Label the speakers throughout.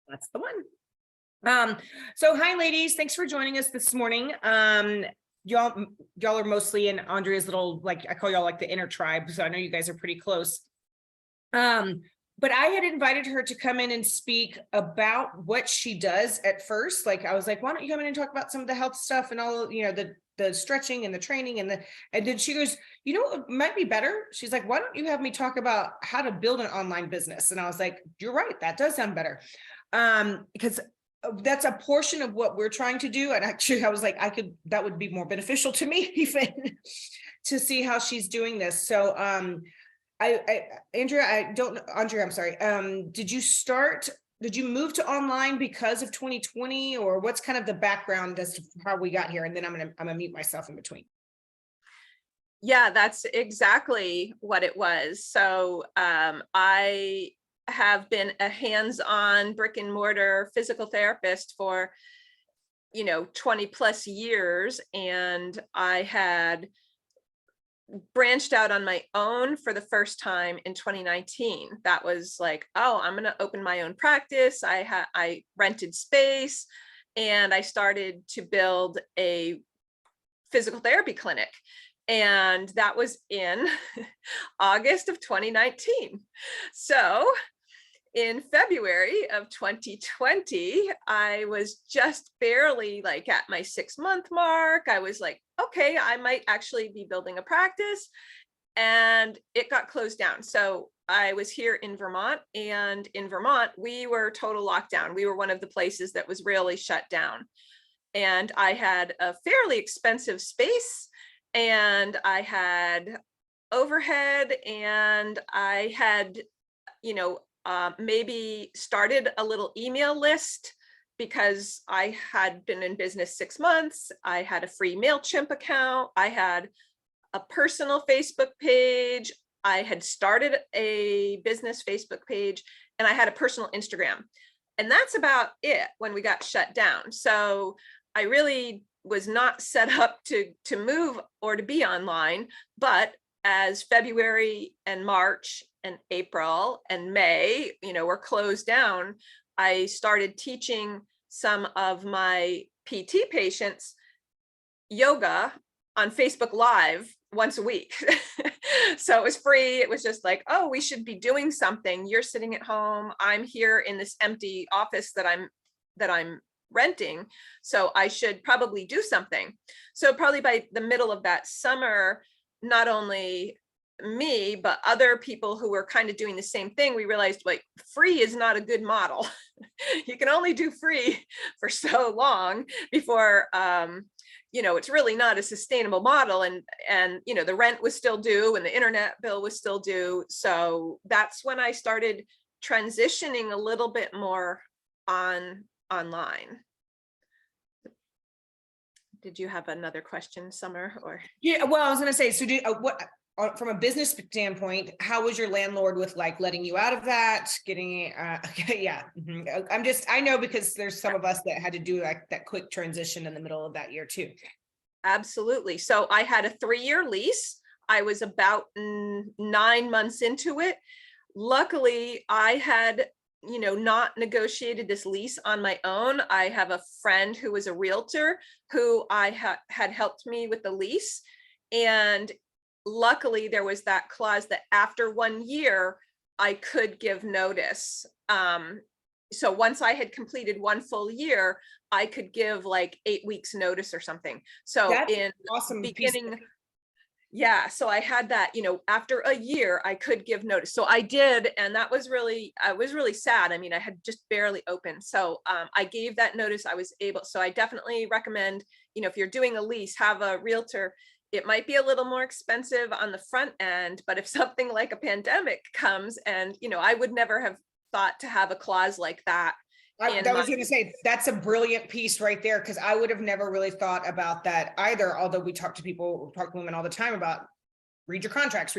Speaker 1: That's the one. So hi ladies, thanks for joining us this morning. Y'all are mostly in Andrea's little, like, I call y'all like the inner tribe, so I know you guys are pretty close. But I had invited her to come in and speak about what she does at first. Like, I was like, why don't you come in and talk about some of the health stuff and all, you know, the stretching and the training and then she goes, you know, it might be better. She's like, why don't you have me talk about how to build an online business? And I was like, you're right, that does sound better. Because that's a portion of what we're trying to do. And actually I was like, that would be more beneficial to me even to see how she's doing this. So, Andrea, I'm sorry. Did you move to online because of 2020, or what's kind of the background as to how we got here? And then I'm gonna mute myself in between.
Speaker 2: Yeah, that's exactly what it was. So I have been a hands-on brick and mortar physical therapist for, 20 plus years. And I had branched out on my own for the first time in 2019. That was like, oh, I'm going to open my own practice. I rented space and I started to build a physical therapy clinic. And that was in August of 2019. So in February of 2020, I was just barely like at my 6-month mark. I was like, okay, I might actually be building a practice, and it got closed down. So I was here in Vermont, and in Vermont, we were total lockdown. We were one of the places that was really shut down. And I had a fairly expensive space, and I had overhead, and I had, maybe started a little email list because I had been in business 6 months. I had a free MailChimp account. I had a personal Facebook page. I had started a business Facebook page, and I had a personal Instagram. And that's about it when we got shut down. So I really was not set up to move or to be online. But as February and March and April and May, were closed down, I started teaching some of my PT patients yoga on Facebook Live once a week. So it was free. It was just like, oh, we should be doing something. You're sitting at home. I'm here in this empty office that I'm renting. So I should probably do something. So probably by the middle of that summer, not only me, but other people who were kind of doing the same thing, we realized like free is not a good model. You can only do free for so long before, it's really not a sustainable model. And, the rent was still due and the internet bill was still due. So that's when I started transitioning a little bit more online. Did you have another question, Summer? Or
Speaker 1: yeah, well, I was going to say, so from a business standpoint, how was your landlord with like letting you out of that, getting yeah. I know because there's some of us that had to do like that quick transition in the middle of that year too.
Speaker 2: Absolutely. So I had a 3-year lease. I was about 9 months into it. Luckily, I had not negotiated this lease on my own. I have a friend who was a realtor who I had helped me with the lease. And luckily there was that clause that after 1 year, I could give notice. So once I had completed 1 full year, I could give like 8 weeks notice or something. So
Speaker 1: That's
Speaker 2: in
Speaker 1: awesome
Speaker 2: beginning, yeah, so I had that, after a year, I could give notice. So I did. And that was I was really sad. I mean, I had just barely opened. So I gave that notice. I was able. So I definitely recommend, if you're doing a lease, have a realtor. It might be a little more expensive on the front end, but if something like a pandemic comes and, I would never have thought to have a clause like that.
Speaker 1: I was going to say, that's a brilliant piece right there, because I would have never really thought about that either. Although we talk to women all the time about read your contracts.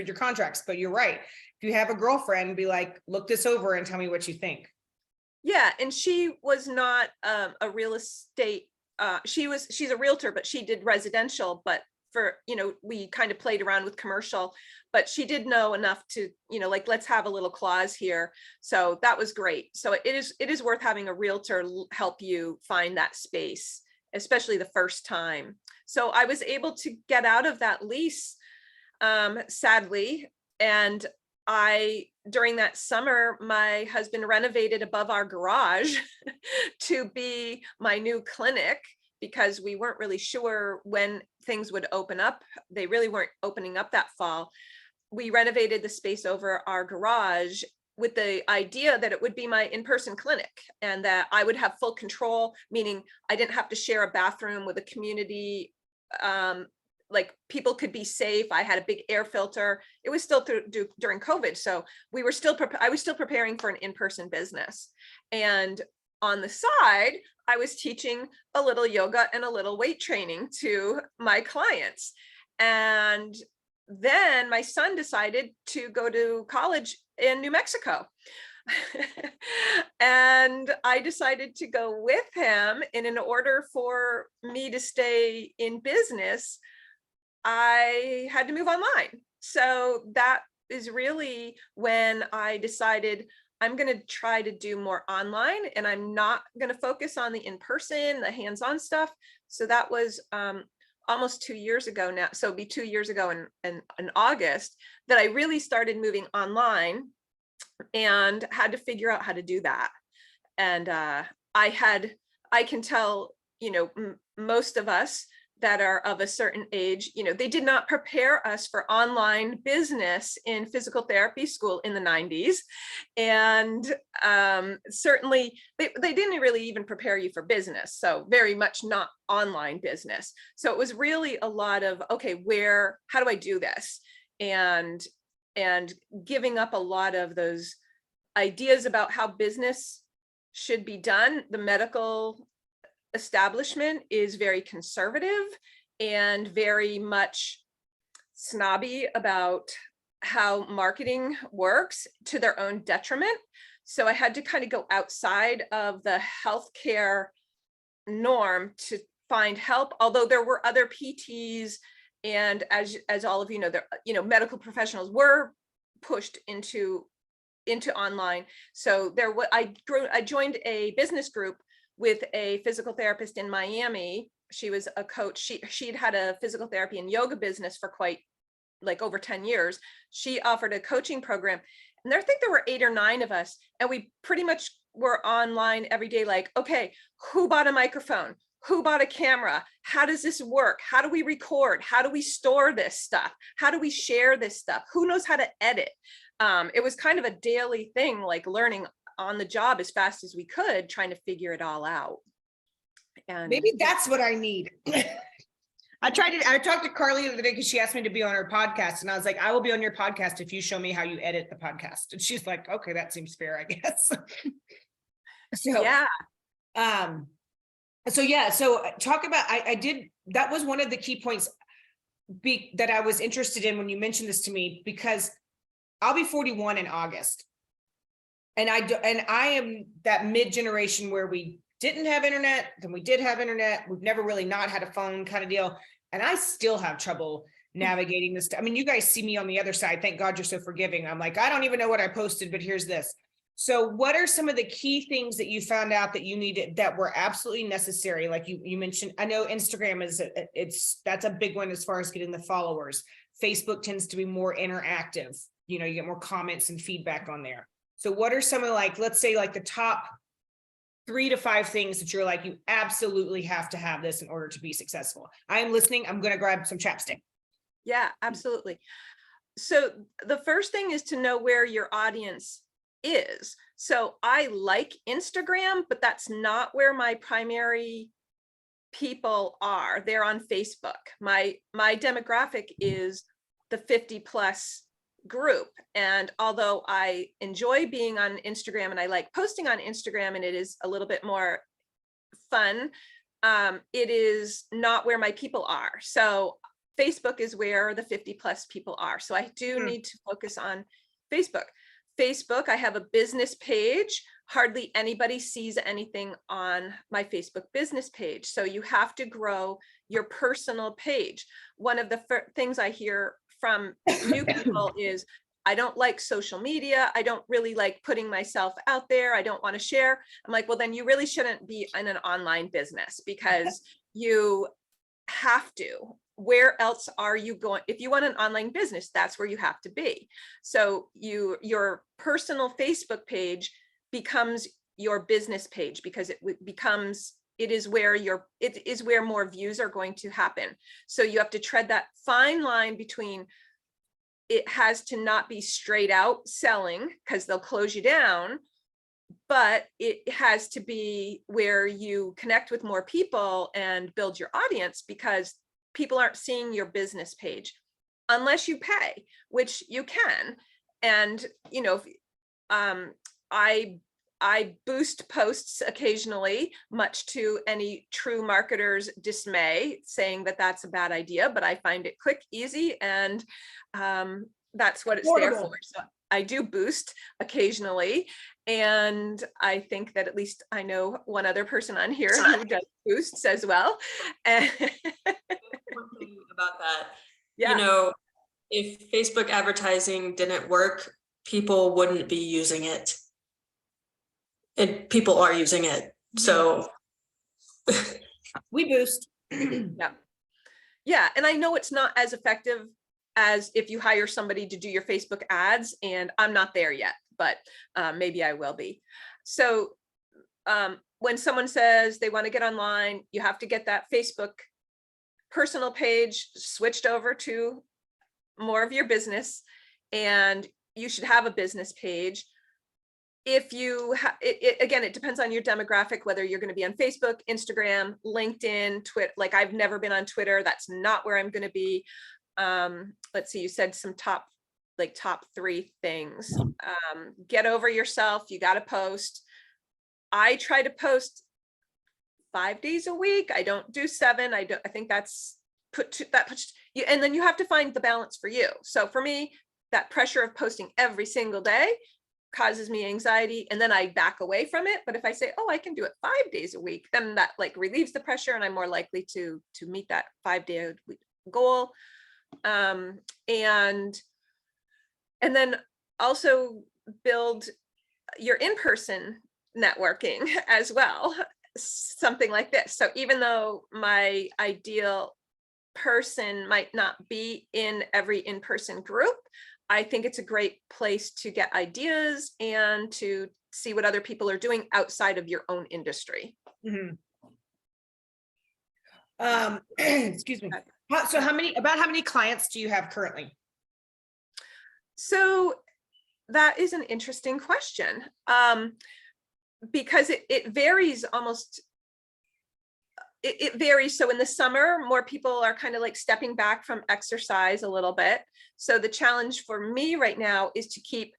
Speaker 1: But you're right. If you have a girlfriend, be like, look this over and tell me what you think.
Speaker 2: Yeah. And she was not a real estate. She's a realtor, but she did residential, but for, we kind of played around with commercial, but she did know enough to, like, let's have a little clause here. So that was great. So it is worth having a realtor help you find that space, especially the first time. So I was able to get out of that lease, sadly. And during that summer, my husband renovated above our garage to be my new clinic, because we weren't really sure when things would open up. They really weren't opening up that fall. We renovated the space over our garage with the idea that it would be my in-person clinic and that I would have full control, meaning I didn't have to share a bathroom with a community. Like, people could be safe. I had a big air filter. It was still during COVID. So I was still preparing for an in-person business. And on the side, I was teaching a little yoga and a little weight training to my clients. And then my son decided to go to college in New Mexico. And I decided to go with him. And in order for me to stay in business, I had to move online. So that is really when I decided I'm going to try to do more online, and I'm not going to focus on the in-person, the hands-on stuff. So that was almost 2 years ago now. So it'd be 2 years ago in August that I really started moving online and had to figure out how to do that. And I can tell, most of us that are of a certain age, they did not prepare us for online business in physical therapy school in the 90s. And certainly they didn't really even prepare you for business. So very much not online business. So it was really a lot of, okay, how do I do this? And giving up a lot of those ideas about how business should be done. The medical establishment is very conservative and very much snobby about how marketing works, to their own detriment. So I had to kind of go outside of the healthcare norm to find help, although there were other PTs, and as all of you know, medical professionals were pushed into online. So I joined a business group with a physical therapist in Miami. She was a coach. She'd had a physical therapy and yoga business for over 10 years. She offered a coaching program, and I think there were 8 or 9 of us. And we pretty much were online every day. Like, okay, who bought a microphone? Who bought a camera? How does this work? How do we record? How do we store this stuff? How do we share this stuff? Who knows how to edit? It was kind of a daily thing, like learning on the job as fast as we could, trying to figure it all out. And
Speaker 1: maybe that's what I need. I talked to Carly the other day because she asked me to be on her podcast, and I was like, I will be on your podcast if you show me how you edit the podcast. And she's like, okay, that seems fair, I guess. So
Speaker 2: yeah.
Speaker 1: So talk about, that was one of the key points that I was interested in when you mentioned this to me, because I'll be 41 in August. And I am that mid-generation where we didn't have internet, then we did have internet. We've never really not had a phone kind of deal. And I still have trouble navigating this. I mean, you guys see me on the other side. Thank God you're so forgiving. I'm like, I don't even know what I posted, but here's this. So what are some of the key things that you found out that you needed that were absolutely necessary? Like you mentioned, I know Instagram that's a big one as far as getting the followers. Facebook tends to be more interactive. You get more comments and feedback on there. So what are some of, let's say the top 3 to 5 things that you're like, you absolutely have to have this in order to be successful? I am listening. I'm going to grab some chapstick.
Speaker 2: Yeah, absolutely. So the first thing is to know where your audience is. So I like Instagram, but that's not where my primary people are. They're on Facebook. My demographic is the 50 plus group. And although I enjoy being on Instagram and I like posting on Instagram, and it is a little bit more fun, it is not where my people are. So Facebook is where the 50 plus people are. So I do need to focus on Facebook. I have a business page hardly anybody sees anything on my Facebook business page. So you have to grow your personal page. One of the things I hear from new people is, I don't like social media. I don't really like putting myself out there. I don't want to share. I'm like, well, then you really shouldn't be in an online business, because you have to. Where else are you going? If you want an online business, that's where you have to be. So your personal Facebook page becomes your business page, because it is where more views are going to happen. So you have to tread that fine line between, it has to not be straight out selling, because they'll close you down, but it has to be where you connect with more people and build your audience, because people aren't seeing your business page unless you pay, which you can. And, you know, I boost posts occasionally, much to any true marketer's dismay, saying that that's a bad idea, but I find it quick, easy, and that's what it's there for. So I do boost occasionally. And I think that at least I know one other person on here who does boosts as well. And
Speaker 3: one thing about that,
Speaker 2: yeah.
Speaker 3: you know, if Facebook advertising didn't work, people wouldn't be using it. And people are using it. So
Speaker 1: We boost.
Speaker 2: Yeah. Yeah. And I know it's not as effective as if you hire somebody to do your Facebook ads, and I'm not there yet, but maybe I will be. So when someone says they want to get online, you have to get that Facebook personal page switched over to more of your business, and you should have a business page. If you again, it depends on your demographic, whether you're going to be on Facebook, Instagram, LinkedIn, Twitter. Like, I've never been on Twitter. That's not where I'm going to be. Let's see, you said some top 3 things. Get over yourself. You got to post. I try to post 5 days a week. I don't do 7. I think that's puts you, and then you have to find the balance for you. So for me, that pressure of posting every single day causes me anxiety, and then I back away from it. But if I say, oh, I can do it 5 days a week, then that like relieves the pressure, and I'm more likely to meet that 5-day goal. And then also build your in-person networking as well, something like this. So even though my ideal person might not be in every in-person group, I think it's a great place to get ideas and to see what other people are doing outside of your own industry.
Speaker 1: Mm-hmm. Excuse me. So how many clients do you have currently?
Speaker 2: So that is an interesting question, because it varies almost. It varies. So in the summer, more people are kind of like stepping back from exercise a little bit. So the challenge for me right now is to keep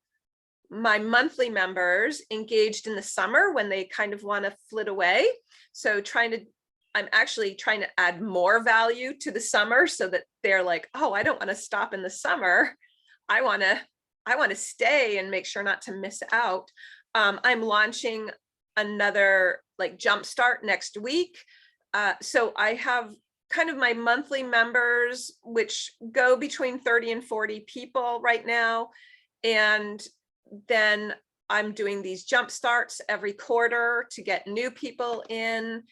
Speaker 2: my monthly members engaged in the summer when they kind of want to flit away. So I'm actually trying to add more value to the summer, so that they're like, oh, I don't want to stop in the summer. I want to stay and make sure not to miss out. I'm launching another like jumpstart next week. So I have kind of my monthly members, which go between 30 and 40 people right now. And then I'm doing these jump starts every quarter to get new people in.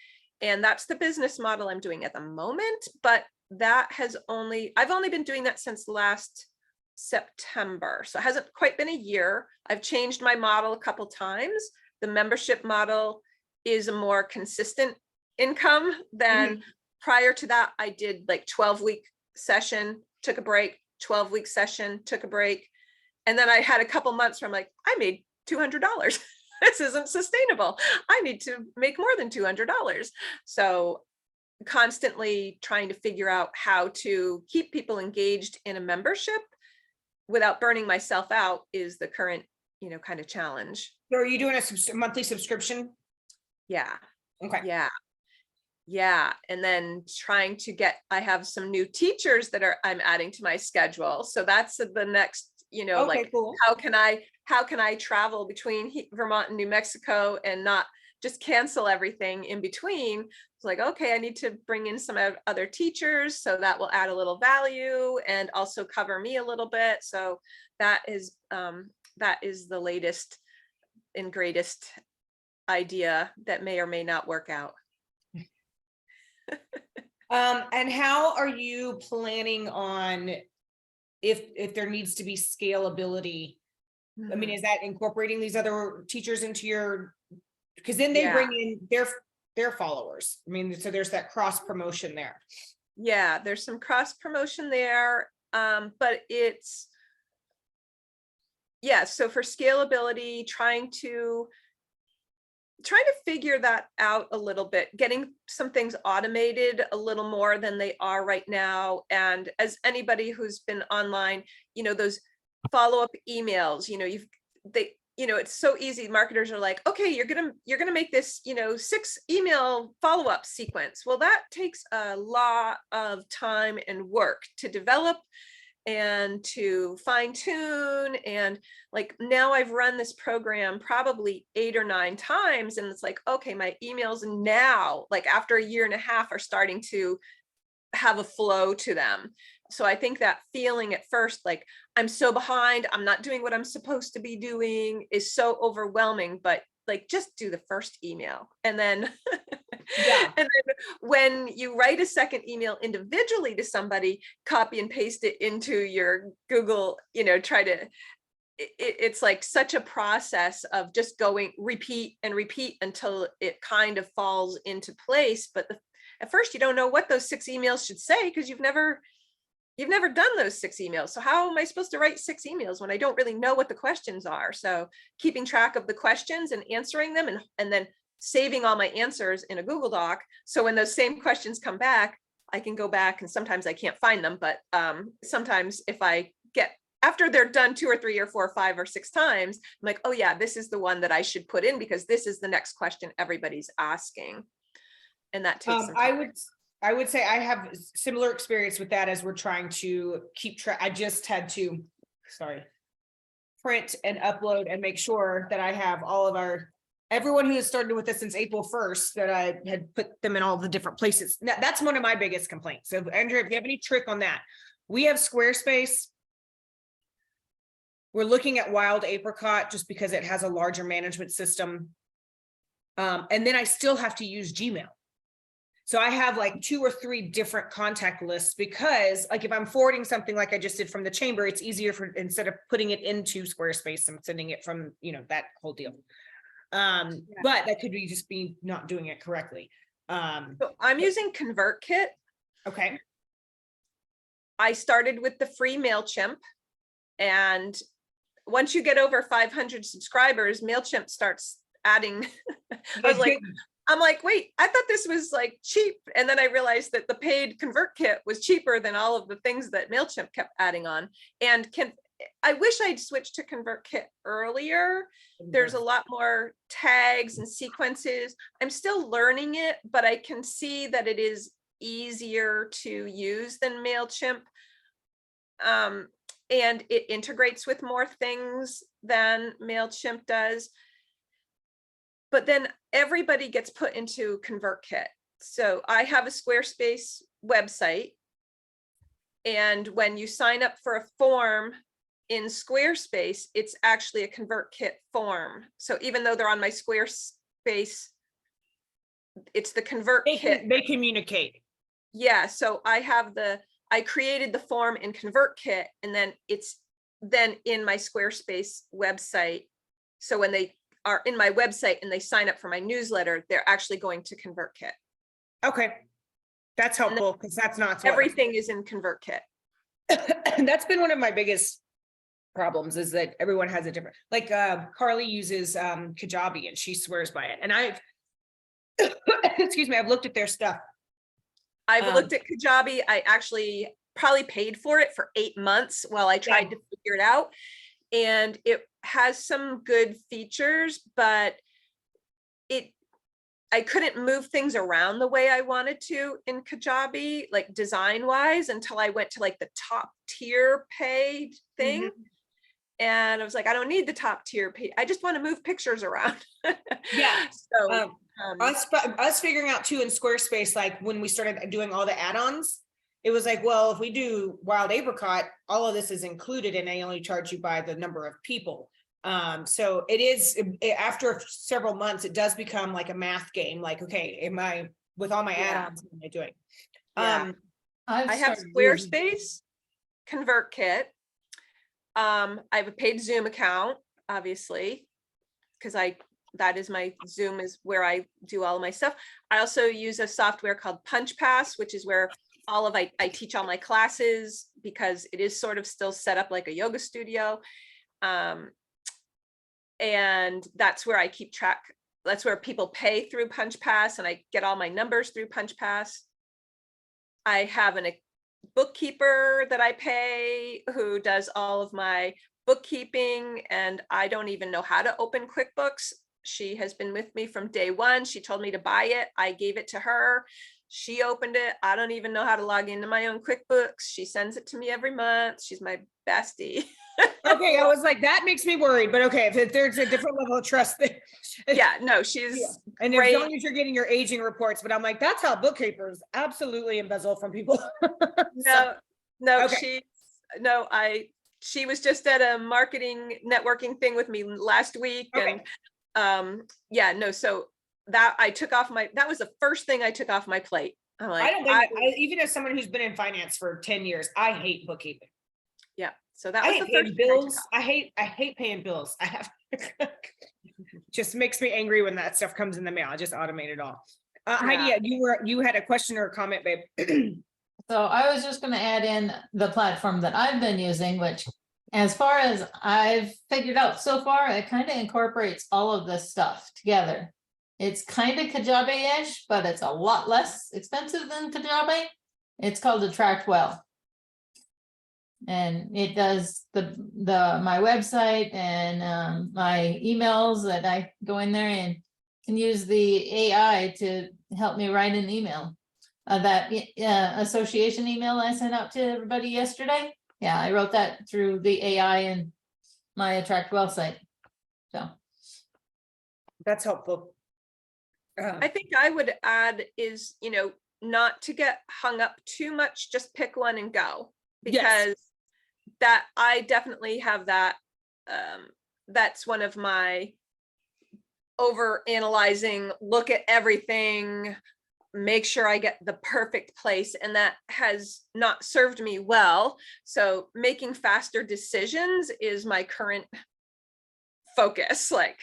Speaker 2: And that's the business model I'm doing at the moment. But I've only been doing that since last September. So it hasn't quite been a year. I've changed my model a couple times. The membership model is a more consistent income than prior to that. I did like 12-week session, took a break, 12-week session, took a break. And then I had a couple months where I'm like, I made $200. This isn't sustainable. I need to make more than $200. So constantly trying to figure out how to keep people engaged in a membership without burning myself out is the current, kind of challenge.
Speaker 1: So are you doing a monthly subscription?
Speaker 2: Yeah.
Speaker 1: Okay.
Speaker 2: Yeah. And then I have some new teachers that I'm adding to my schedule. So that's the next you know,
Speaker 1: Okay,
Speaker 2: like
Speaker 1: cool.
Speaker 2: how can I travel between Vermont and New Mexico and not just cancel everything in between? It's like, okay, I need to bring in some other teachers, so that will add a little value and also cover me a little bit. So that is the latest and greatest idea that may or may not work out.
Speaker 1: And how are you planning on if there needs to be scalability? I mean, is that incorporating these other teachers into your, because then they
Speaker 2: Yeah.
Speaker 1: bring in their followers. I mean, so there's that cross promotion there.
Speaker 2: Yeah, there's some cross promotion there, but it's, yeah, so for scalability, trying to figure that out a little bit, getting some things automated a little more than they are right now. And as anybody who's been online, you know, those follow-up emails, you know, it's so easy. Marketers are like, okay, you're gonna make this, 6 email follow-up sequence. Well, that takes a lot of time and work to develop and to fine tune. And like, now I've run this program probably 8 or 9 times, and it's like, okay, my emails now, like after a year and a half, are starting to have a flow to them. So I think that feeling at first, like I'm so behind, I'm not doing what I'm supposed to be doing, is so overwhelming. But like, just do the first email, and then
Speaker 1: Yeah.
Speaker 2: and then when you write a second email individually to somebody, copy and paste it into your Google, it's like such a process of just going repeat and repeat until it kind of falls into place. But at first you don't know what those 6 emails should say, because you've never done those 6 emails. So how am I supposed to write 6 emails when I don't really know what the questions are? So keeping track of the questions and answering them, and then saving all my answers in a Google Doc. So when those same questions come back, I can go back, and sometimes I can't find them, but sometimes if I get, after they're done 2 or 3 or 4 or 5 or 6 times, I'm like, oh yeah, this is the one that I should put in, because this is the next question everybody's asking. And that takes some time.
Speaker 1: I would say I have similar experience with that, as we're trying to keep track. I just had to, print and upload and make sure that I have all of everyone who has started with us since April 1st, that I had put them in all the different places. Now, that's one of my biggest complaints. So Andrea, if you have any trick on that, we have Squarespace. We're looking at Wild Apricot just because it has a larger management system. And then I still have to use Gmail. So I have like 2 or 3 different contact lists, because like if I'm forwarding something like I just did from the chamber, it's easier instead of putting it into Squarespace, I'm sending it from, that whole deal. But that could be just me not doing it correctly.
Speaker 2: So I'm using ConvertKit.
Speaker 1: Okay.
Speaker 2: I started with the free MailChimp, and once you get over 500 subscribers, MailChimp starts adding. I'm like, wait, I thought this was like cheap. And then I realized that the paid ConvertKit was cheaper than all of the things that MailChimp kept adding on. And I wish I'd switched to ConvertKit earlier. There's a lot more tags and sequences. I'm still learning it, but I can see that it is easier to use than MailChimp. And it integrates with more things than MailChimp does. But then everybody gets put into ConvertKit. So I have a Squarespace website, and when you sign up for a form in Squarespace, it's actually a ConvertKit form. So even though they're on my Squarespace, it's the ConvertKit.
Speaker 1: They communicate.
Speaker 2: Yeah, so I created the form in ConvertKit, and then it's then in my Squarespace website. So when they are in my website and they sign up for my newsletter, they're actually going to ConvertKit.
Speaker 1: Okay. That's helpful, because that's not
Speaker 2: everything is in ConvertKit.
Speaker 1: And that's been one of my biggest problems, is that everyone has a different, like Carly uses Kajabi, and she swears by it. And I've excuse me, I've looked at their stuff.
Speaker 2: I've looked at Kajabi. I actually probably paid for it for 8 months while I tried to figure it out. And it has some good features, but I couldn't move things around the way I wanted to in Kajabi, like design wise, until I went to like the top tier paid thing. And I was like, I don't need the top tier page. I just want to move pictures around.
Speaker 1: Yeah.
Speaker 2: So
Speaker 1: Us figuring out too in Squarespace, like when we started doing all the add-ons, it was like, well, if we do Wild Apricot, all of this is included and they only charge you by the number of people. So it is, after several months, it does become like a math game. Like, okay, am I, with all my
Speaker 2: Yeah.
Speaker 1: add-ons, what am I doing?
Speaker 2: Yeah.
Speaker 4: I've
Speaker 2: I have
Speaker 4: started using-
Speaker 2: Squarespace, ConvertKit. I have a paid Zoom account, obviously, because that is my Zoom is where I do all of my stuff. I also use a software called PunchPass, which is where I teach all my classes, because it is sort of still set up like a yoga studio. And that's where I keep track. That's where people pay through PunchPass, and I get all my numbers through PunchPass. I have a bookkeeper that I pay who does all of my bookkeeping, and I don't even know how to open QuickBooks. She has been with me from day one. She told me to buy it. I gave it to her. She opened it. I don't even know how to log into my own QuickBooks. She sends it to me every month. She's my bestie.
Speaker 1: Okay, I was like, that makes me worried, but okay, if there's a different level of trust there.
Speaker 2: Yeah, no, she's
Speaker 1: And
Speaker 2: great.
Speaker 1: as long as you're getting your aging reports, but I'm like, that's how bookkeepers absolutely embezzle from people.
Speaker 2: No,
Speaker 1: Okay.
Speaker 2: she was just at a marketing networking thing with me last week.
Speaker 1: Okay.
Speaker 2: And so that that was the first thing I took off my plate. I'm like,
Speaker 1: I don't blame you. Even as someone who's been in finance for 10 years, I hate bookkeeping.
Speaker 2: yeah. So that
Speaker 1: I
Speaker 2: was
Speaker 1: hate
Speaker 2: the first
Speaker 1: paying
Speaker 2: thing I took
Speaker 1: bills.
Speaker 2: off.
Speaker 1: I hate paying bills. I have just makes me angry when that stuff comes in the mail. I just automate it all. Heidi, you had a question or a comment, babe.
Speaker 4: So I was just gonna add in the platform that I've been using, which as far as I've figured out so far, it kind of incorporates all of this stuff together. It's kind of Kajabi-ish, but it's a lot less expensive than Kajabi. It's called Attract Well. And it does my website and my emails that I go in there and can use the AI to help me write an email. That association email I sent out to everybody yesterday. Yeah, I wrote that through the AI and my Attract Well site. So
Speaker 1: That's helpful.
Speaker 2: I think I would add is, not to get hung up too much, just pick one and go, because that I definitely have that. That's one of my over analyzing, look at everything, make sure I get the perfect place, and that has not served me well. So making faster decisions is my current focus. Like,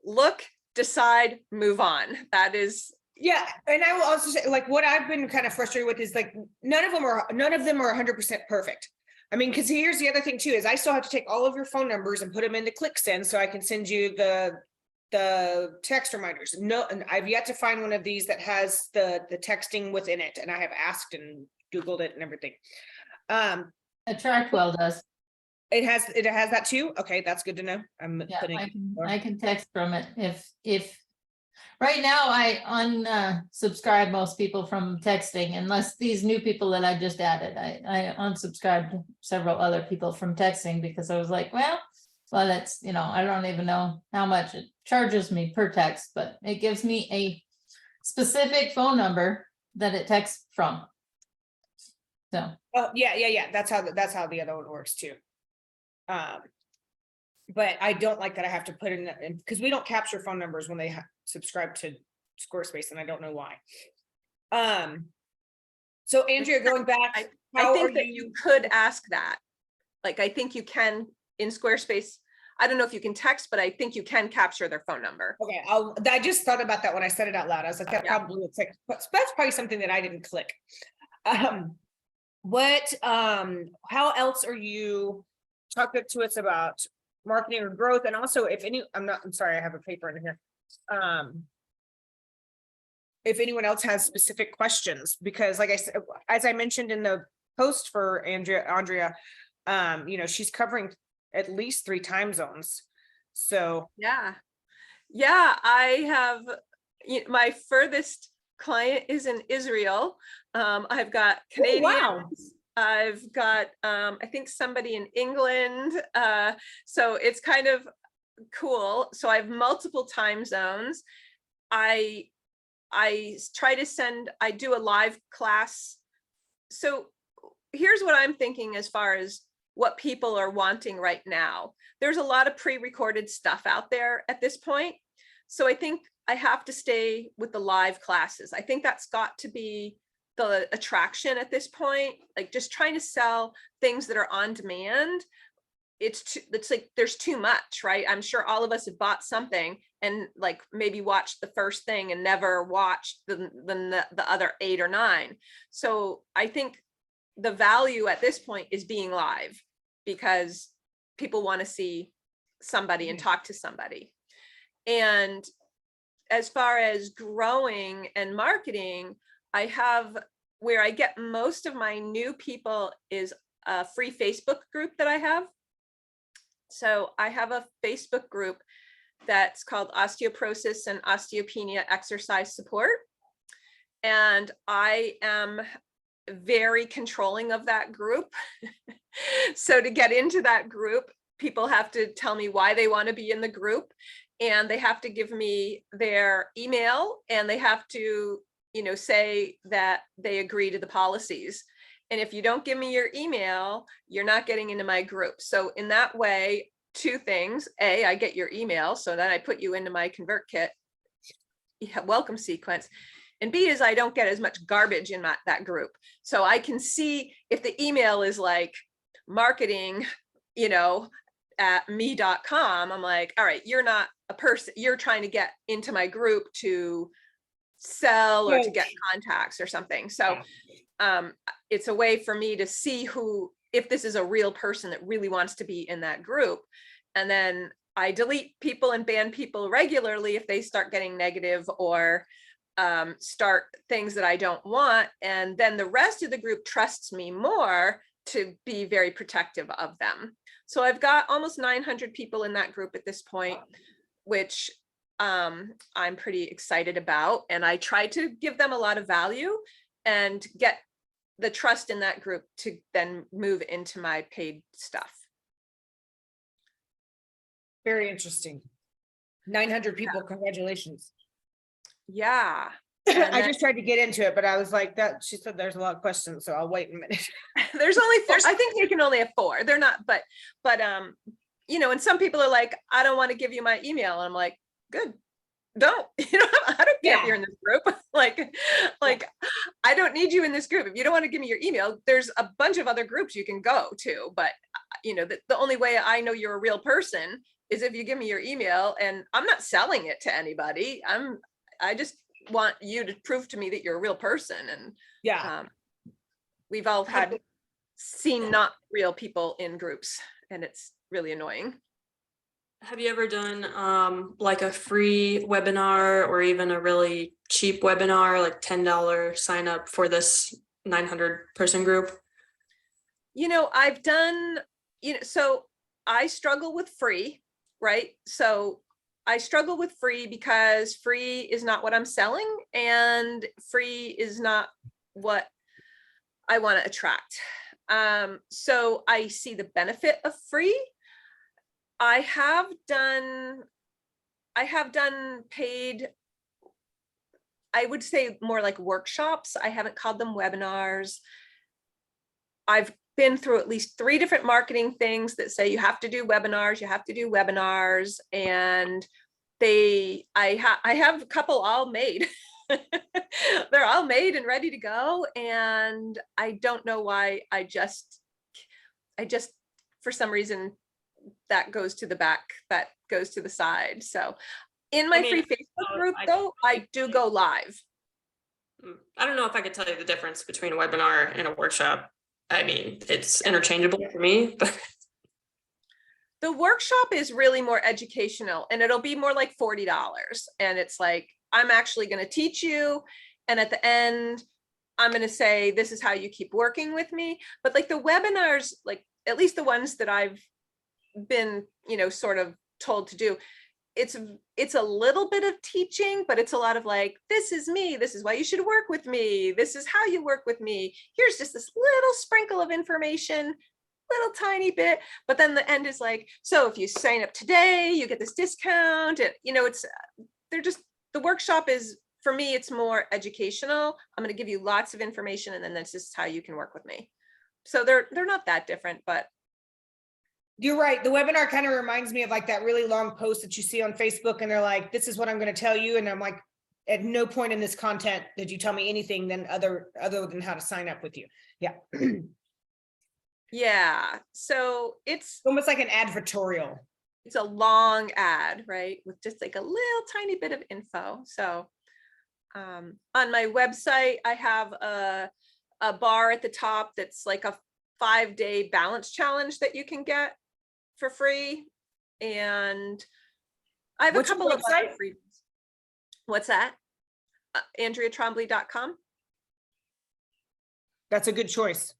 Speaker 2: look, decide, move on. That is.
Speaker 1: Yeah, and I will also say, like, what I've been kind of frustrated with is like none of them are 100% perfect. I mean, because here's the other thing too, is I still have to take all of your phone numbers and put them into ClickSend so I can send you the text reminders. No, and I've yet to find one of these that has the texting within it, and I have asked and Googled it and everything.
Speaker 4: Attract Well does.
Speaker 1: It has that too. Okay, that's good to know.
Speaker 4: Yeah, I can text from it if right now I unsubscribe most people from texting, unless these new people that I just added. I unsubscribed several other people from texting because I was like, well, it's, I don't even know how much it charges me per text, but it gives me a specific phone number that it texts from. So.
Speaker 1: Oh, yeah. That's how the other one works too. But I don't like that I have to put in because we don't capture phone numbers when they subscribe to Squarespace, and I don't know why. So Andrea, going back,
Speaker 2: I think that you could ask that. Like, I think you can in Squarespace. I don't know if you can text, but I think you can capture their phone number.
Speaker 1: Okay, I just thought about that when I said it out loud. I was like, that probably looks like, but that's probably something that I didn't click. How else are you talking to us about marketing or growth? And also, I'm sorry, I have a paper in here. If anyone else has specific questions, because like I said, as I mentioned in the post for Andrea, she's covering at least 3 time zones. So
Speaker 2: yeah, I have my furthest client is in Israel. I've got Canadians.
Speaker 1: wow.
Speaker 2: I've got, I think somebody in England. So it's kind of cool. So I have multiple time zones. I try to send, I do a live class. So here's what I'm thinking as far as what people are wanting right now. There's a lot of pre-recorded stuff out there at this point. So I think I have to stay with the live classes. I think that's got to be the attraction at this point, like just trying to sell things that are on demand. It's like there's too much, right? I'm sure all of us have bought something and like maybe watched the first thing and never watched the other 8 or 9. So I think the value at this point is being live because people want to see somebody and talk to somebody. And as far as growing and marketing, I have, where I get most of my new people is a free Facebook group that I have. So I have a Facebook group that's called Osteoporosis and Osteopenia Exercise Support. And I am very controlling of that group. So to get into that group, people have to tell me why they want to be in the group, and they have to give me their email, and they have to, you know, say that they agree to the policies. And if you don't give me your email, you're not getting into my group. So in that way, 2 things: A, I get your email, so then I put you into my ConvertKit welcome sequence. And B is I don't get as much garbage in that group. So I can see if the email is like marketing, you know, at me.com, I'm like, all right, you're not a person, you're trying to get into my group to sell or to get contacts or something. So it's a way for me to see who, if this is a real person that really wants to be in that group. And then I delete people and ban people regularly if they start getting negative or start things that I don't want. And then the rest of the group trusts me more to be very protective of them. So I've got almost 900 people in that group at this point, which I'm pretty excited about. And I try to give them a lot of value and get the trust in that group to then move into my paid stuff.
Speaker 1: Very interesting. 900 people, congratulations.
Speaker 2: Yeah.
Speaker 1: I just tried to get into it, but I was like that. She said there's a lot of questions, so I'll wait a minute.
Speaker 2: There's only 4. I think they can only have 4. They're not, but you know, and some people are like, I don't want to give you my email. And I'm like, good, don't, you know, I don't care if you're in this group. like, I don't need you in this group. If you don't want to give me your email, there's a bunch of other groups you can go to. But you know, the only way I know you're a real person is if you give me your email, and I'm not selling it to anybody. I just want you to prove to me that you're a real person. And we've all seen not real people in groups, and it's really annoying.
Speaker 3: Have you ever done like a free webinar or even a really cheap webinar, like $10 sign up for this 900 person group?
Speaker 2: You know, I've done, you know, so I struggle with free, right? So I struggle with free because free is not what I'm selling, and free is not what I want to attract. So I see the benefit of free. I have done paid, I would say more like workshops. I haven't called them webinars. I've been through at least 3 different marketing things that say you have to do webinars, and I have a couple all made. They're all made and ready to go, and I don't know why. I just for some reason that goes to the back, that goes to the side. So in my free Facebook group, though, I do go live.
Speaker 3: I don't know if I could tell you the difference between a webinar and a workshop. I mean, it's interchangeable for me, but
Speaker 2: the workshop is really more educational, and it'll be more like $40. And it's like, I'm actually going to teach you. And at the end, I'm going to say, this is how you keep working with me. But like the webinars, like at least the ones that I've been, you know, sort of told to do, it's a little bit of teaching, but it's a lot of like, this is me, this is why you should work with me, this is how you work with me, here's just this little sprinkle of information, little tiny bit, but then the end is like, so if you sign up today, you get this discount. And it's the workshop is, for me, it's more educational. I'm going to give you lots of information, and then this is how you can work with me. So they're not that different, but
Speaker 1: you're right. The webinar kind of reminds me of like that really long post that you see on Facebook, and they're like, this is what I'm going to tell you. And I'm like, at no point in this content did you tell me anything then other than how to sign up with you. Yeah.
Speaker 2: yeah. So it's
Speaker 1: Almost like an advertorial.
Speaker 2: it's a long ad, right? With just like a little tiny bit of info. So on my website, I have a bar at the top that's like a 5-day balance challenge that you can get for free. And I have
Speaker 1: What's
Speaker 2: a
Speaker 1: your
Speaker 2: couple of other
Speaker 1: website?
Speaker 2: free. What's that? AndreaTrombley.com.
Speaker 1: That's a good choice.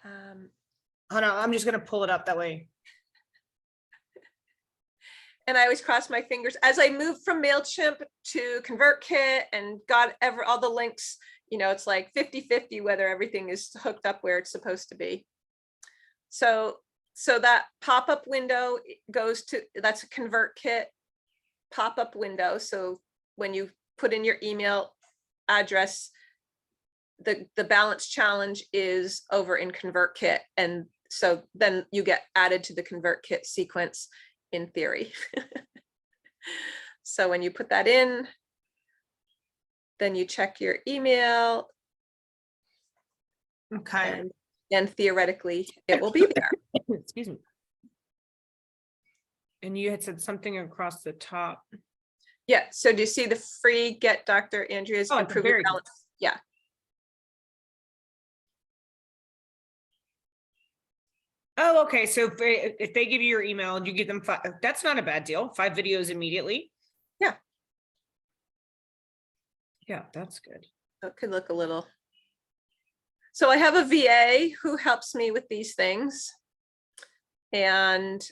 Speaker 1: Hold on, I'm just going to pull it up that way.
Speaker 2: And I always cross my fingers as I moved from MailChimp to ConvertKit and got all the links, it's like 50-50 whether everything is hooked up where it's supposed to be. So that pop-up window goes to, that's a ConvertKit pop-up window. So when you put in your email address, the balance challenge is over in ConvertKit. And so then you get added to the ConvertKit sequence in theory. So when you put that in, then you check your email.
Speaker 1: Okay.
Speaker 2: And theoretically it will be there.
Speaker 1: Excuse me. And you had said something across the top.
Speaker 2: Yeah. So do you see the free Get Dr. Andrea's
Speaker 1: Oh,
Speaker 2: improving
Speaker 1: very good.
Speaker 2: balance? Yeah.
Speaker 1: Oh, okay. So if they give you your email and you give them 5, that's not a bad deal. 5 videos immediately.
Speaker 2: Yeah.
Speaker 1: Yeah, that's good.
Speaker 2: It could look a little. So I have a VA who helps me with these things. And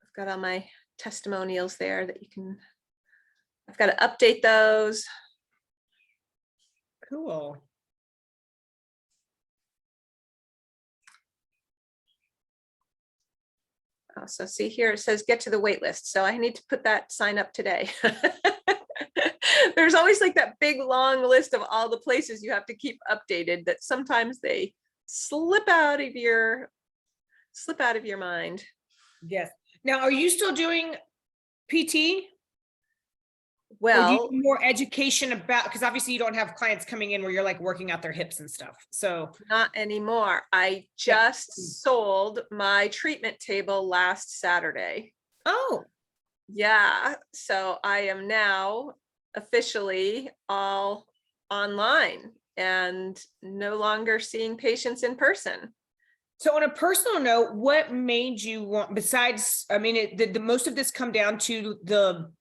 Speaker 2: I've got all my testimonials there that you can, I've got to update those.
Speaker 1: Cool.
Speaker 2: So see here, it says get to the wait list. So I need to put that sign up today. There's always like that big long list of all the places you have to keep updated that sometimes they slip out of your mind.
Speaker 1: Yes. Now, are you still doing PT? Or do you
Speaker 2: Well,
Speaker 1: do more education about, because obviously you don't have clients coming in where you're like working out their hips and stuff. So
Speaker 2: not anymore. I just sold my treatment table last Saturday.
Speaker 1: oh,
Speaker 2: Yeah. So I am now officially all online and no longer seeing patients in person.
Speaker 1: so on a personal note, what made you want, besides, I mean, did the most of this come down to the,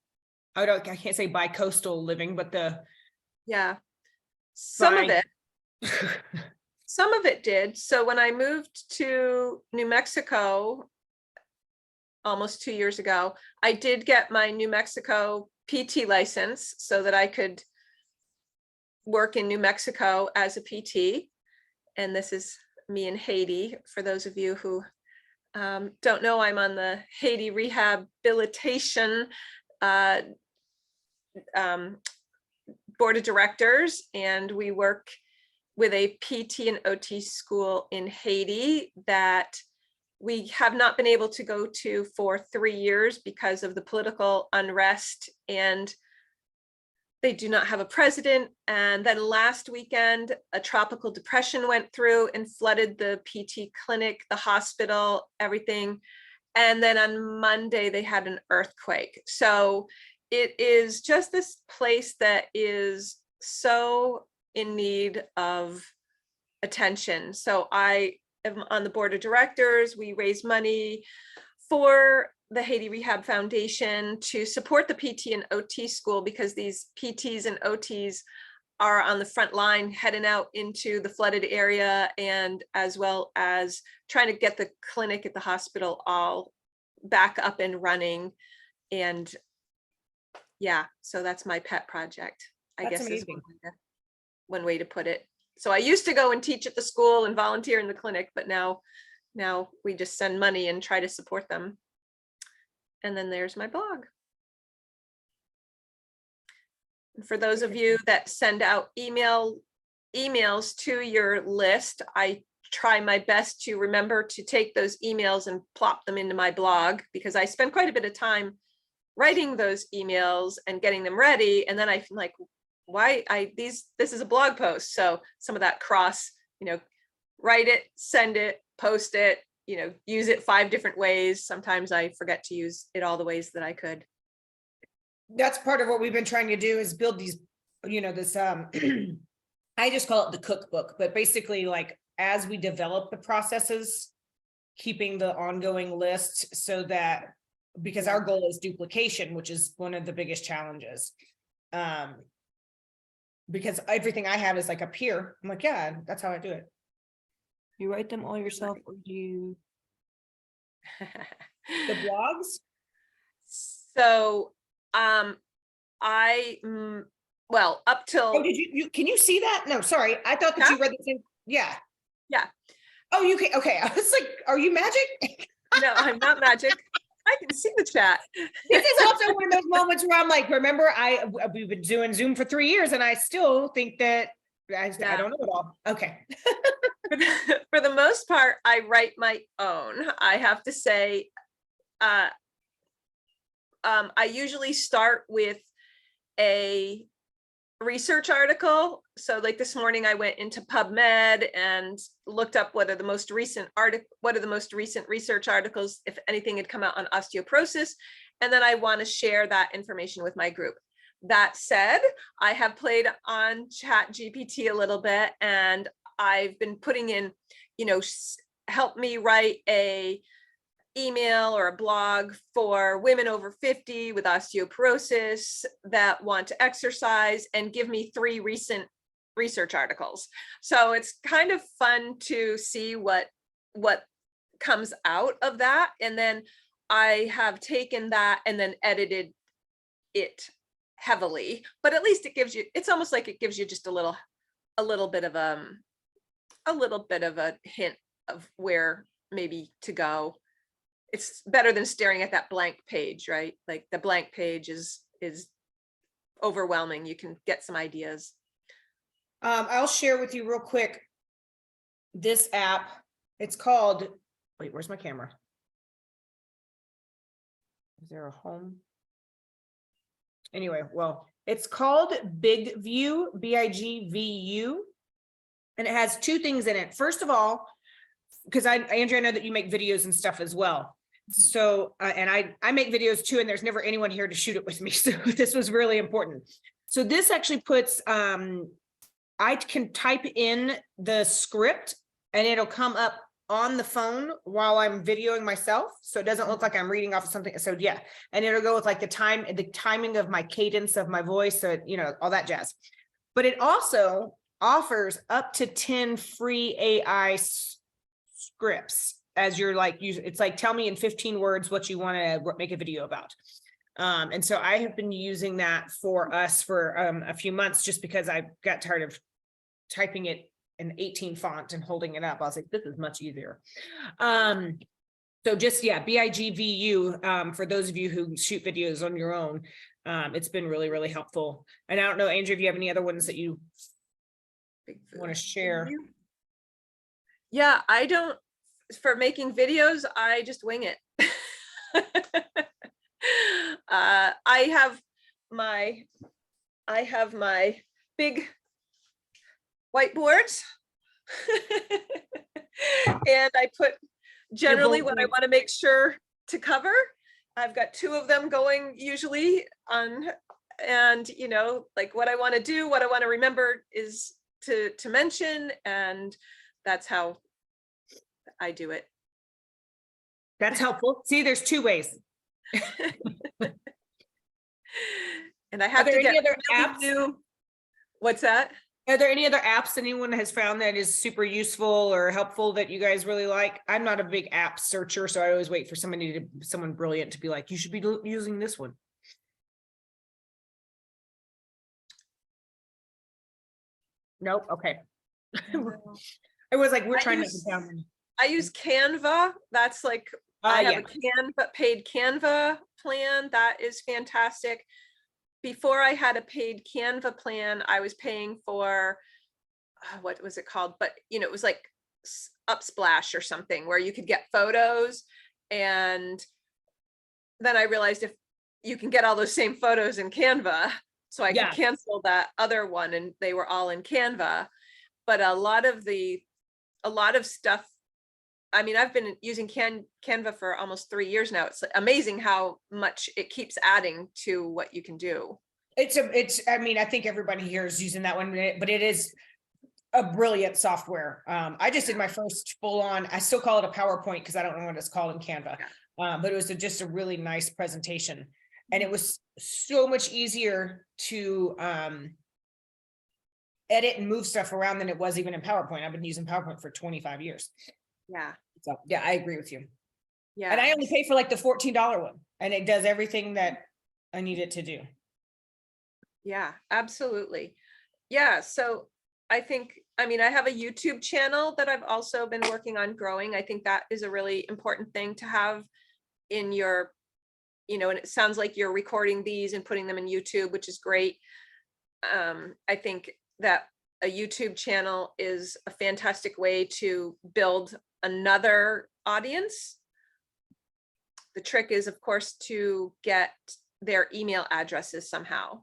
Speaker 1: I can't say bi-coastal living, but the
Speaker 2: Yeah. Some of it did. So when I moved to New Mexico almost 2 years ago, I did get my New Mexico PT license so that I could work in New Mexico as a PT. And this is me in Haiti. For those of you who don't know, I'm on the Haiti Rehabilitation Board of Directors, and we work with a PT and OT school in Haiti that we have not been able to go to for 3 years because of the political unrest, and they do not have a president. And then last weekend, a tropical depression went through and flooded the PT clinic, the hospital, everything. And then on Monday, they had an earthquake. So it is just this place that is so in need of attention. So I am on the board of directors. We raise money for the Haiti Rehab Foundation to support the PT and OT school because these PTs and OTs are on the front line heading out into the flooded area, and as well as trying to get the clinic at the hospital all back up and running. And yeah, so that's my pet project, I
Speaker 1: That's
Speaker 2: guess is
Speaker 1: amazing.
Speaker 2: one way to put it. So I used to go and teach at the school and volunteer in the clinic, but now we just send money and try to support them. And then there's my blog. For those of you that send out emails to your list, I try my best to remember to take those emails and plop them into my blog, because I spend quite a bit of time writing those emails and getting them ready. And then I'm like, this is a blog post. So some of that cross, write it, send it, post it, use it 5 different ways. Sometimes I forget to use it all the ways that I could.
Speaker 1: That's part of what we've been trying to do, is build these, this, I just call it the cookbook, but basically, like, as we develop the processes, keeping the ongoing list, so that, because our goal is duplication, which is one of the biggest challenges. Because everything I have is like up here. I'm like, yeah, that's how I do it. You write them all yourself, or do you? The blogs?
Speaker 2: So, well, up till.
Speaker 1: Oh, did you can you see that? No, sorry. I thought that you read the same. Yeah.
Speaker 2: Yeah.
Speaker 1: Oh, you can. Okay. I was like, are you magic?
Speaker 2: No, I'm not magic. I can see the chat.
Speaker 1: This is also one of those moments where I'm like, remember, we've been doing Zoom for 3 years, and I still think that I don't know it all. Okay.
Speaker 2: For the most part, I write my own. I have to say, I usually start with a research article. So like this morning, I went into PubMed and looked up what are the most recent research articles, if anything had come out on osteoporosis. And then I want to share that information with my group. That said, I have played on ChatGPT a little bit, and I've been putting in, help me write a email or a blog for women over 50 with osteoporosis that want to exercise, and give me 3 recent research articles. So it's kind of fun to see what comes out of that. And then I have taken that and then edited it heavily, but at least it's almost like it gives you just a little bit of a hint of where maybe to go. It's better than staring at that blank page, right? Like the blank page is overwhelming. You can get some ideas.
Speaker 1: I'll share with you real quick this app. It's called, wait, where's my camera? Is there a home? Anyway, well, it's called Big View, BIGVU. And it has 2 things in it. First of all, because Andrea, I know that you make videos and stuff as well. So, and I make videos too, and there's never anyone here to shoot it with me. So this was really important. So this actually puts, I can type in the script and it'll come up on the phone while I'm videoing myself. So it doesn't look like I'm reading off of something. So yeah. And it'll go with like the timing of my cadence of my voice. So, all that jazz. But it also offers up to 10 free AI scripts as you're like, it's like, tell me in 15 words what you want to make a video about. And so I have been using that for us for a few months, just because I got tired of typing it in 18 font and holding it up. I was like, this is much easier. So just, yeah, BIGVU, for those of you who shoot videos on your own, it's been really, really helpful. And I don't know, Andrea, if you have any other ones that you want to share.
Speaker 2: Yeah, I don't, for making videos, I just wing it. I have my big whiteboards and I put generally what I want to make sure to cover. I've got 2 of them going usually on, and like what I want to do, what I want to remember is to mention, and that's how I do it.
Speaker 1: That's helpful. See, there's 2 ways.
Speaker 2: And I have to get
Speaker 1: other
Speaker 2: really
Speaker 1: apps?
Speaker 2: new. What's that?
Speaker 1: Are there any other apps anyone has found that is super useful or helpful that you guys really like? I'm not a big app searcher, so I always wait for someone brilliant to be like, you should be using this one. Nope. Okay. It was like, we're
Speaker 2: I
Speaker 1: trying to
Speaker 2: use-
Speaker 1: get down.
Speaker 2: I use Canva. That's like, I have
Speaker 1: Yeah.
Speaker 2: a paid Canva plan. That is fantastic. Before I had a paid Canva plan, I was paying for, what was it called? But it was like Upsplash or something where you could get photos. And then I realized if you can get all those same photos in Canva, so I
Speaker 1: Yeah.
Speaker 2: could cancel that other one and they were all in Canva. But a lot of stuff, I mean, I've been using Canva for almost 3 years now. It's amazing how much it keeps adding to what you can do.
Speaker 1: I mean, I think everybody here is using that one, but it is a brilliant software. I just did my first full on, I still call it a PowerPoint because I don't know what it's called in Canva. But it was just a really nice presentation. And it was so much easier to edit and move stuff around than it was even in PowerPoint. I've been using PowerPoint for 25 years.
Speaker 2: Yeah.
Speaker 1: So yeah, I agree with you.
Speaker 2: Yeah.
Speaker 1: And I only pay for like the $14 one, and it does everything that I need it to do.
Speaker 2: Yeah, absolutely. Yeah. So I have a YouTube channel that I've also been working on growing. I think that is a really important thing to have in your, and it sounds like you're recording these and putting them in YouTube, which is great. I think that a YouTube channel is a fantastic way to build another audience. The trick is, of course, to get their email addresses somehow.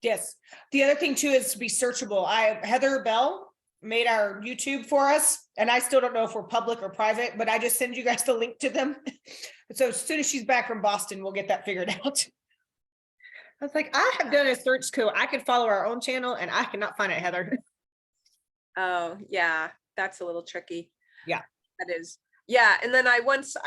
Speaker 1: Yes. The other thing too is to be searchable. Heather Bell made our YouTube for us, and I still don't know if we're public or private, but I just send you guys the link to them. So as soon as she's back from Boston, we'll get that figured out. I was like, I have done a search code. I could follow our own channel and I cannot find it, Heather.
Speaker 2: Oh, yeah, that's a little tricky.
Speaker 1: Yeah.
Speaker 2: That is. Yeah. And then I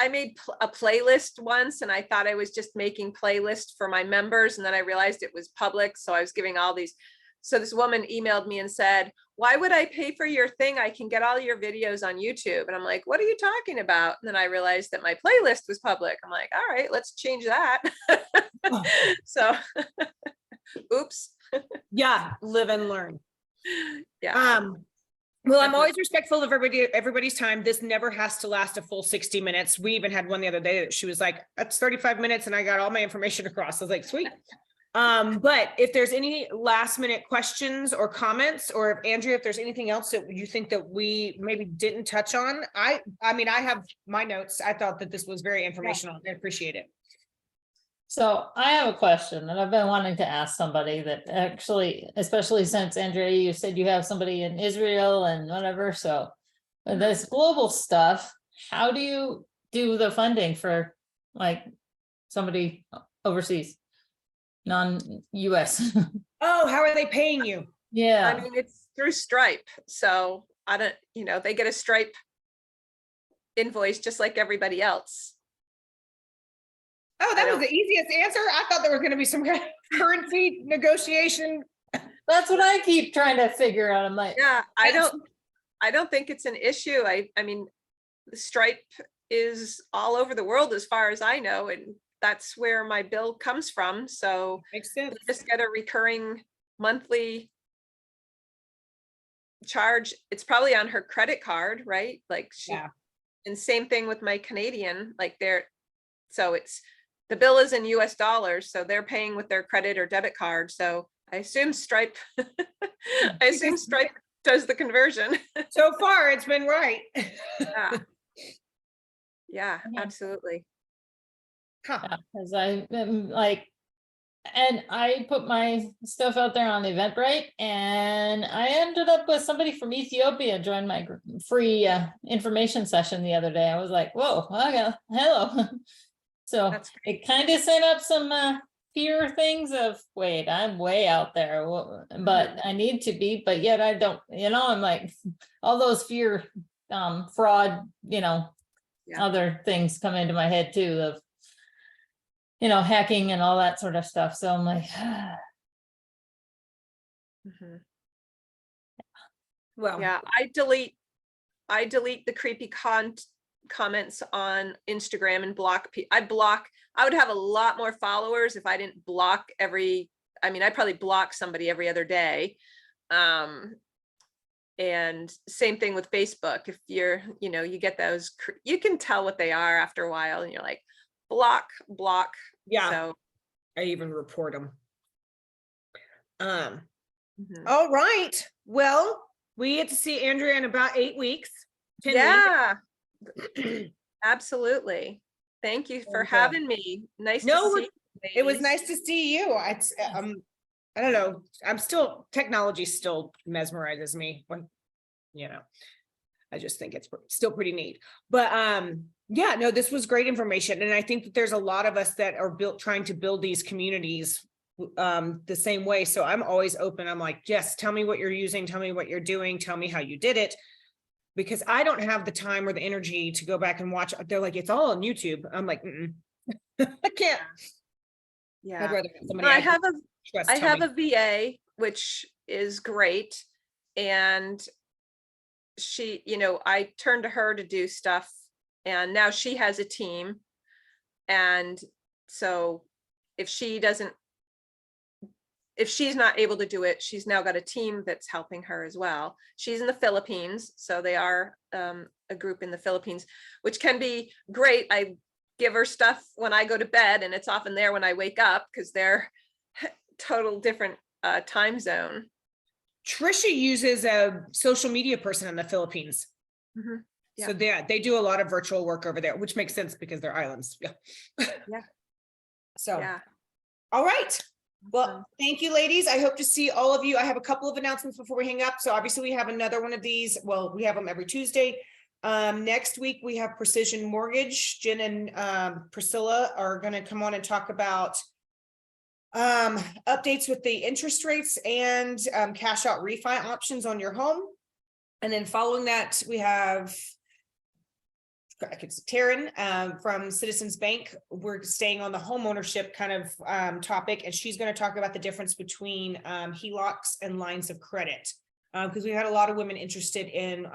Speaker 2: made a playlist once, and I thought I was just making playlists for my members. And then I realized it was public. So I was giving all these. So this woman emailed me and said, why would I pay for your thing? I can get all your videos on YouTube. And I'm like, what are you talking about? And then I realized that my playlist was public. I'm like, all right, let's change that.
Speaker 1: Oh.
Speaker 2: So, oops.
Speaker 1: Yeah. Live and learn.
Speaker 2: Yeah.
Speaker 1: Well, I'm always respectful of everybody's time. This never has to last a full 60 minutes. We even had one the other day that she was like, that's 35 minutes and I got all my information across. I was like, sweet. But if there's any last minute questions or comments, or if Andrea, if there's anything else that you think that we maybe didn't touch on, I mean, I have my notes. I thought that this was very informational. I appreciate it.
Speaker 4: So I have a question that I've been wanting to ask somebody that actually, especially since Andrea, you said you have somebody in Israel and whatever, so this global stuff, how do you do the funding for like somebody overseas, non-US?
Speaker 1: Oh, how are they paying you?
Speaker 4: Yeah.
Speaker 2: I mean, it's through Stripe. So I don't, they get a Stripe invoice just like everybody else.
Speaker 1: Oh, that was the easiest answer. I thought there was going to be some kind of currency negotiation.
Speaker 4: That's what I keep trying to figure out. I'm like,
Speaker 2: Yeah, I don't think it's an issue. I mean, Stripe is all over the world as far as I know, and that's where my bill comes from. So
Speaker 1: Makes sense.
Speaker 2: we just get a recurring monthly charge. It's probably on her credit card, right? Like
Speaker 1: Yeah.
Speaker 2: And same thing with my Canadian, so the bill is in US dollars, so they're paying with their credit or debit card. So I assume Stripe, does the conversion.
Speaker 1: So far, it's been right.
Speaker 2: Yeah. Yeah,
Speaker 4: Yeah.
Speaker 2: absolutely.
Speaker 1: Huh.
Speaker 4: because I like, and I put my stuff out there on Eventbrite, and I ended up with somebody from Ethiopia joined my free information session the other day. I was like, whoa, okay, hello. So
Speaker 2: That's
Speaker 4: it kind of set up some fear things of, wait, I'm way out there, but I need to be, but yet I don't, I'm like, all those fear, fraud,
Speaker 2: Yeah.
Speaker 4: other things come into my head too of, hacking and all that sort of stuff. So I'm like,
Speaker 2: Mhm.
Speaker 1: Well,
Speaker 2: Yeah, I delete the creepy comments on Instagram and block I would have a lot more followers if I didn't block I'd probably block somebody every other day. And same thing with Facebook. If you get those, you can tell what they are after a while and you're like, block.
Speaker 1: yeah,
Speaker 2: So,
Speaker 1: I even report them.
Speaker 2: mhm.
Speaker 1: All right. Well, we get to see Andrea in about 8 weeks. 10
Speaker 2: Yeah,
Speaker 1: weeks.
Speaker 2: absolutely. Thank you for
Speaker 1: And,
Speaker 2: having me. Nice
Speaker 1: no,
Speaker 2: to see you,
Speaker 1: it was
Speaker 2: ladies.
Speaker 1: nice to see you. I don't know. Technology still mesmerizes me when, I just think it's still pretty neat. But yeah, no, this was great information. And I think that there's a lot of us that are trying to build these communities the same way. So I'm always open. I'm like, yes, tell me what you're using, tell me what you're doing, tell me how you did it. Because I don't have the time or the energy to go back and watch. They're like, it's all on YouTube. I'm like, I can't. I'd
Speaker 2: Yeah.
Speaker 1: rather have somebody
Speaker 2: I have
Speaker 1: trust
Speaker 2: I
Speaker 1: tell
Speaker 2: have
Speaker 1: me.
Speaker 2: a VA, which is great. And she, I turned to her to do stuff, and now she has a team. And so if she's not able to do it, she's now got a team that's helping her as well. She's in the Philippines, so they are a group in the Philippines, which can be great. I give her stuff when I go to bed, and it's often there when I wake up because they're total different time zone.
Speaker 1: Trisha uses a social media person in the Philippines.
Speaker 2: Mhm. Yeah.
Speaker 1: So they do a lot of virtual work over there, which makes sense because they're islands. Yeah.
Speaker 2: Yeah.
Speaker 1: So,
Speaker 2: Yeah.
Speaker 1: all right. Well,
Speaker 2: Awesome.
Speaker 1: thank you, ladies. I hope to see all of you. I have a couple of announcements before we hang up. So obviously we have another one of these. Well, we have them every Tuesday. Next week we have Precision Mortgage. Jen and Priscilla are going to come on and talk about updates with the interest rates and cash out refi options on your home. And then following that, we have Taryn from Citizens Bank. We're staying on the home ownership kind of topic, and she's going to talk about the difference between HELOCs and lines of credit, because we had a lot of women interested in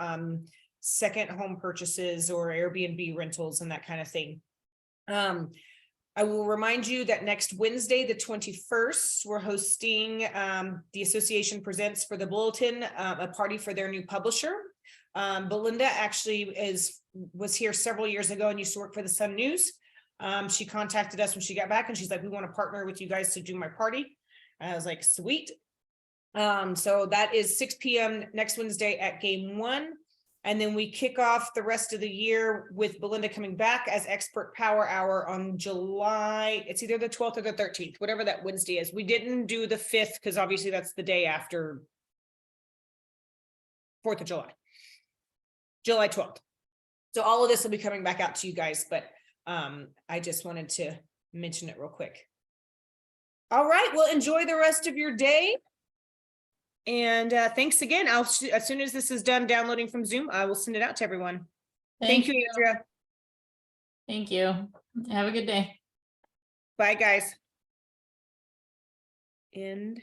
Speaker 1: second home purchases or Airbnb rentals and that kind of thing. I will remind you that next Wednesday, the 21st, we're hosting the Association Presents for the Bulletin, a party for their new publisher. Belinda actually was here several years ago and used to work for the Sun News. She contacted us when she got back and she's like, we want to partner with you guys to do my party. And I was like, sweet. So that is 6 p.m. next Wednesday at Game 1. And then we kick off the rest of the year with Belinda coming back as Expert Power Hour on July. It's either the 12th or the 13th, whatever that Wednesday is. We didn't do the 5th because obviously that's the day after 4th of July, July 12th. So all of this will be coming back out to you guys, but I just wanted to mention it real quick. All right, well, enjoy the rest of your day. And thanks again. As soon as this is done downloading from Zoom, I will send it out to everyone. Thank you, Andrea.
Speaker 4: Thank you. Have a good day.
Speaker 1: Bye, guys. End.